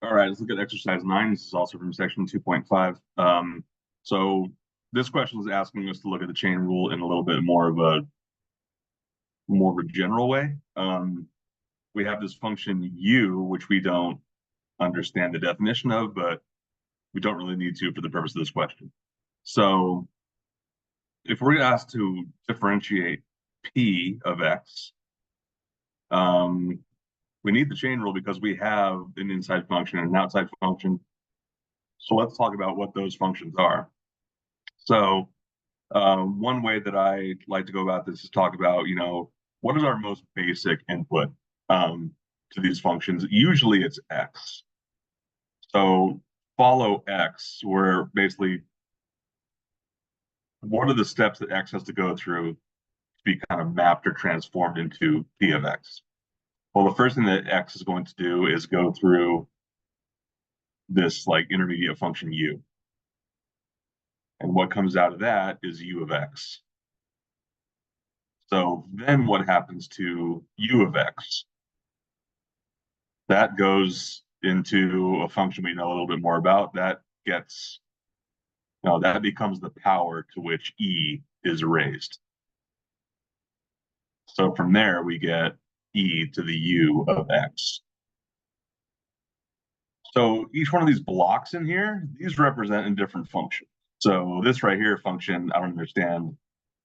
All right, let's look at exercise 9. This is also from section 2.5. So this question is asking us to look at the chain rule in a little bit more of a general way. We have this function u, which we don't understand the definition of, but we don't really need to for the purpose of this question. So if we're asked to differentiate p of x, we need the chain rule because we have an inside function and an outside function. So let's talk about what those functions are. So one way that I like to go about this is talk about, what is our most basic input to these functions? Usually it's x. So follow x, where basically what are the steps that x has to go through to be kind of mapped or transformed into p of x? Well, the first thing that x is going to do is go through this like intermediate function u. And what comes out of that is u of x. So then what happens to u of x? That goes into a function we know a little bit more about. That gets, that becomes the power to which e is raised. So from there, we get e to the u of x. So each one of these blocks in here, these represent a different function. So this right here function, I don't understand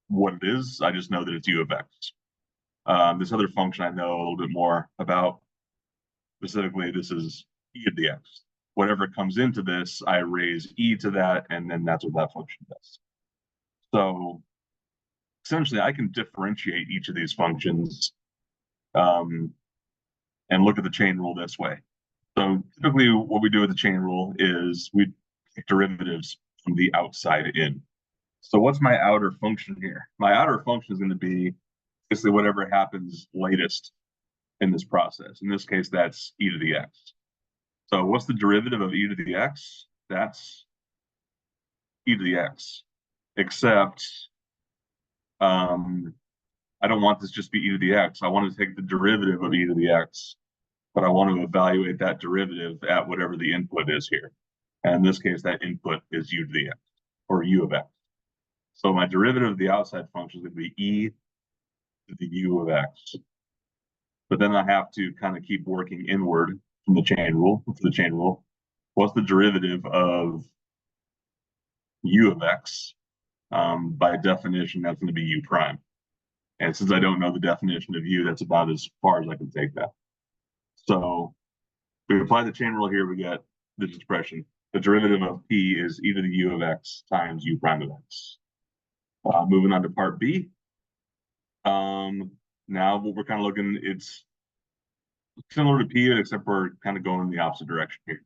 what it is. I just know that it's u of x. This other function I know a little bit more about. Specifically, this is e of the x. Whatever comes into this, I raise e to that, and then that's what that function does. So essentially, I can differentiate each of these functions and look at the chain rule this way. So typically what we do with the chain rule is we take derivatives from the outside in. So what's my outer function here? My outer function is going to be basically whatever happens latest in this process. In this case, that's e to the x. So what's the derivative of e to the x? That's e to the x, except I don't want this just to be e to the x. I want to take the derivative of e to the x, but I want to evaluate that derivative at whatever the input is here. And in this case, that input is u to the x, or u of x. So my derivative of the outside function is going to be e to the u of x. But then I have to kind of keep working inward from the chain rule, for the chain rule. What's the derivative of u of x? By definition, that's going to be u prime. And since I don't know the definition of u, that's about as far as I can take that. So if we apply the chain rule here, we get this expression. The derivative of p is e to the u of x times u prime of x. Moving on to part B. Now what we're kind of looking, it's similar to p, except we're kind of going in the opposite direction here.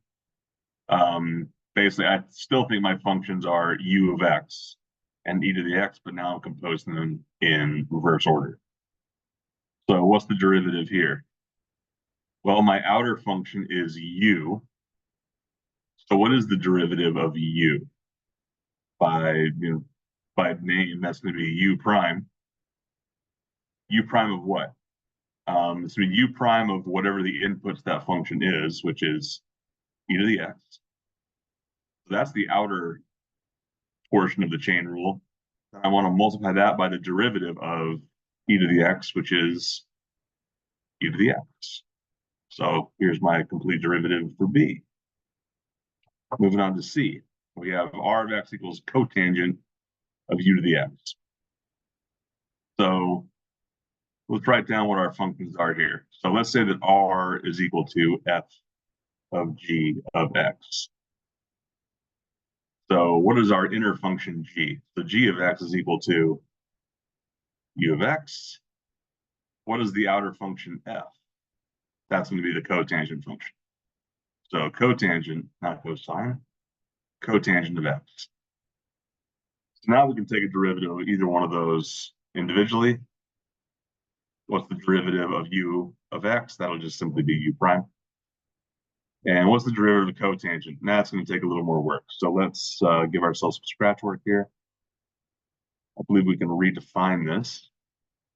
Basically, I still think my functions are u of x and e to the x, but now I'm composing them in reverse order. So what's the derivative here? Well, my outer function is u. So what is the derivative of u? By name, that's going to be u prime. U prime of what? It's going to be u prime of whatever the input to that function is, which is e to the x. So that's the outer portion of the chain rule. And I want to multiply that by the derivative of e to the x, which is e to the x. So here's my complete derivative for B. Moving on to C, we have r of x equals cotangent of u to the x. So let's write down what our functions are here. So let's say that r is equal to f of g of x. So what is our inner function g? So g of x is equal to u of x. What is the outer function f? That's going to be the cotangent function. So cotangent, not cosine, cotangent of x. So now we can take a derivative of either one of those individually. What's the derivative of u of x? That'll just simply be u prime. And what's the derivative of cotangent? That's going to take a little more work. So let's give ourselves some scratch work here. I believe we can redefine this.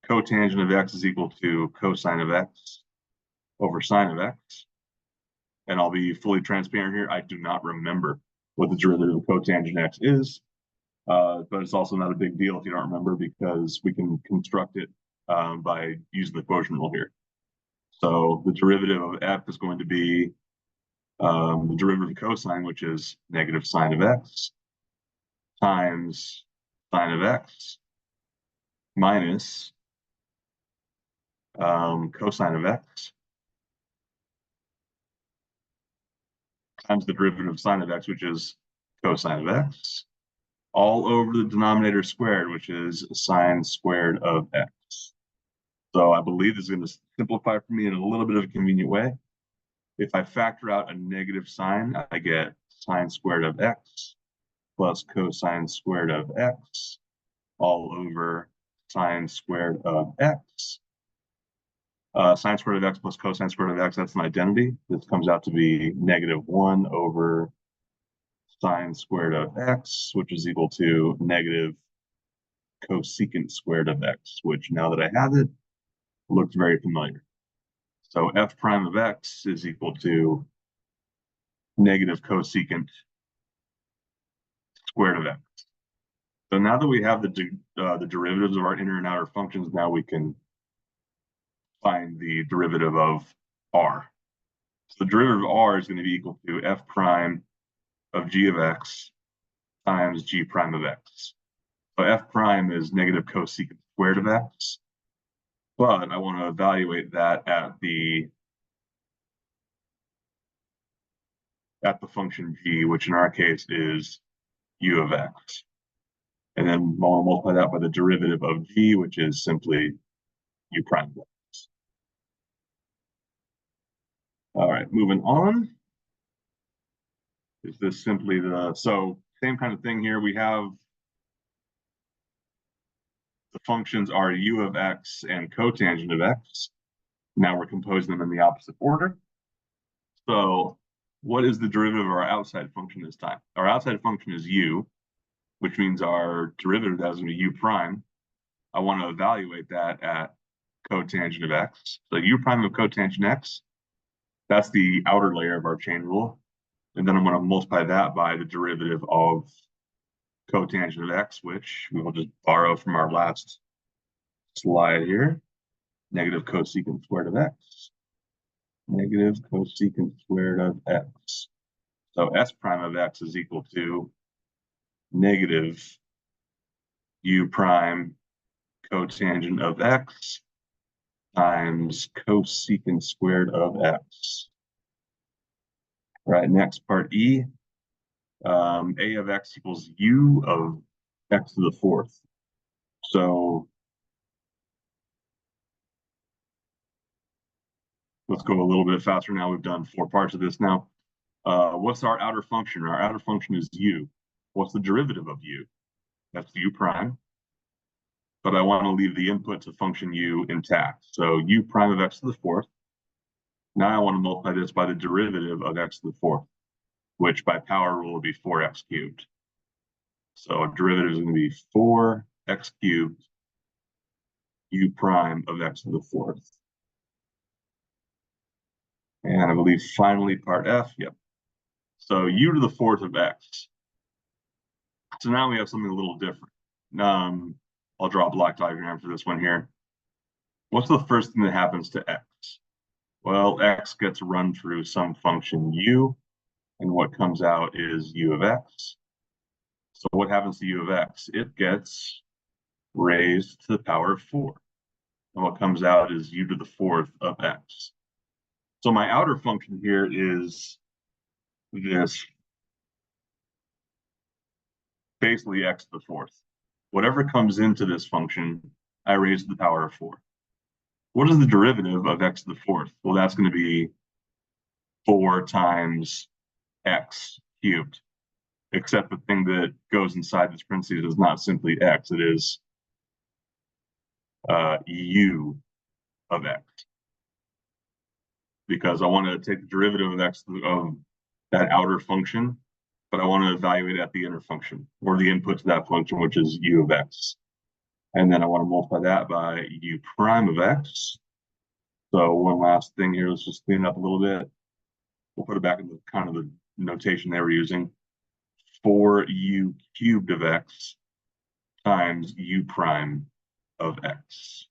Cotangent of x is equal to cosine of x over sine of x. and I'll be fully transparent here, I do not remember what the derivative of cotangent x is, but it's also not a big deal if you don't remember, because we can construct it by using the quotient rule here. So the derivative of f is going to be the derivative of cosine, which is negative sine of x, times sine of x minus cosine of x times the derivative of sine of x, which is cosine of x, all over the denominator squared, which is sine squared of x. So I believe this is going to simplify for me in a little bit of a convenient way. If I factor out a negative sign, I get sine squared of x plus cosine squared of x all over sine squared of x. Sine squared of x plus cosine squared of x, that's an identity. This comes out to be -1 over sine squared of x, which is equal to negative cosecant squared of x, which now that I have it, looks very familiar. So f prime of x is equal to negative cosecant squared of x. So now that we have the derivatives of our inner and outer functions, now we can find the derivative of r. So the derivative of r is going to be equal to f prime of g of x times g prime of x. So f prime is negative cosecant squared of x, but I want to evaluate that at the function g, which in our case is u of x. And then I want to multiply that by the derivative of g, which is simply u prime of x. All right, moving on. Is this simply so same kind of thing here. We have the functions are u of x and cotangent of x. Now we're composing them in the opposite order. So what is the derivative of our outside function this time? Our outside function is u, which means our derivative of that is going to be u prime. I want to evaluate that at cotangent of x. So u prime of cotangent x, that's the outer layer of our chain rule. And then I'm going to multiply that by the derivative of cotangent of x, which we will just borrow from our last slide here. Negative cosecant squared of x. Negative cosecant squared of x. So s prime of x is equal to negative u prime cotangent of x times cosecant squared of x. All right, next part E. A of x equals u of x to the fourth. So let's go a little bit faster now. We've done 4 parts of this now. What's our outer function? Our outer function is u. What's the derivative of u? That's u prime. But I want to leave the input to function u intact. So u prime of x to the fourth. Now I want to multiply this by the derivative of x to the fourth, which by power rule would be 4x cubed. So our derivative is going to be 4x cubed u prime of x to the fourth. And I believe finally part F, yep. So u to the fourth of x. So now we have something a little different. I'll draw a block diagram for this one here. What's the first thing that happens to x? Well, x gets run through some function u, and what comes out is u of x. So what happens to u of x? It gets raised to the power of 4. And what comes out is u to the fourth of x. So my outer function here is this, basically x to the fourth. Whatever comes into this function, I raise to the power of 4. What is the derivative of x to the fourth? Well, that's going to be 4 times x cubed, except the thing that goes inside this parentheses is not simply x, it is u of x. Because I want to take the derivative of x of that outer function, but I want to evaluate at the inner function, or the input to that function, which is u of x. And then I want to multiply that by u prime of x. So one last thing here, let's just clean it up a little bit. we'll put it back in the kind of the notation they were using. 4u cubed of x times u prime of x.